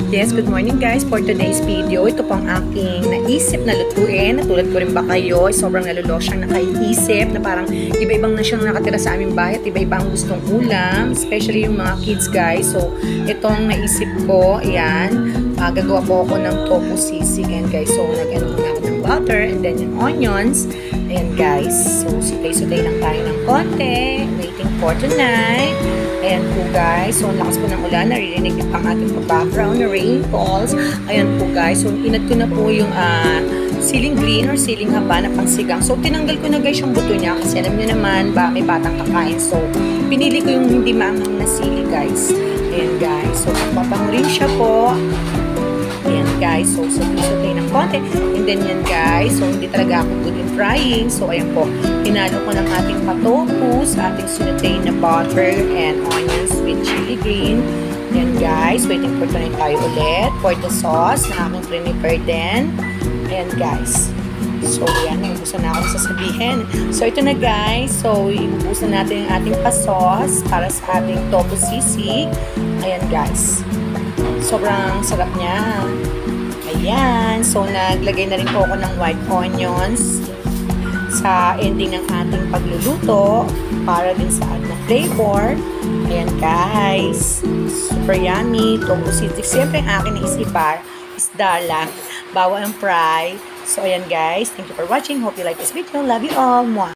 Yes, good morning guys. For today's video, ito pang aking naisip na lutuin. Natulad ko rin ba kayo, sobrang nalulosyang nakaisip na parang iba-ibang na siyang nakatira sa aming bahay at iba-ibang gustong ulam, especially yung mga kids guys. So, itong naisip ko, ayan, gagawa po ako ng tofu sisig. And guys, so nag-ano muna ako ng butter and then yung onions. Ayan guys, so sutay-sutay lang tayo ng konti. Waiting for tonight. Ayan po guys, so ang lakas po ng ulan, naririnig ang ating background na rain falls. Ayan po guys, so inad ko na po yung siling green or siling haba na pangsigang. So tinanggal ko na guys yung buto niya kasi alam niyo naman ba may batang kakain. So pinili ko yung hindi maanghang na sili guys. Ayan guys, so papangurin siya po. Ayan guys, so sutay ng konti. And then yan guys, so hindi talaga ako good in frying. So ayan po, hinalo ko ng ating patofu sa ating sinutay na butter and onions with chili green. Ayan guys, waiting for tonight tayo ulit for the sauce na aking prepare din. Ayan guys. So yan, ibubusan na akong sasabihin. So ito na guys, so ibubusan natin yung ating pa-sauce para sa ating tofu sisig. Ayan guys. Sobrang sarap niya. Ayan. So, naglagay na rin po ako ng white onions sa ending ng ating pagluluto para din sa ating flavor. Ayan, guys. Super yummy. Tofu sisig. Siyempre, ang akin na isda lang. Bawal ang fry. So, ayan, guys. Thank you for watching. Hope you like this video. Love you all. Mwah!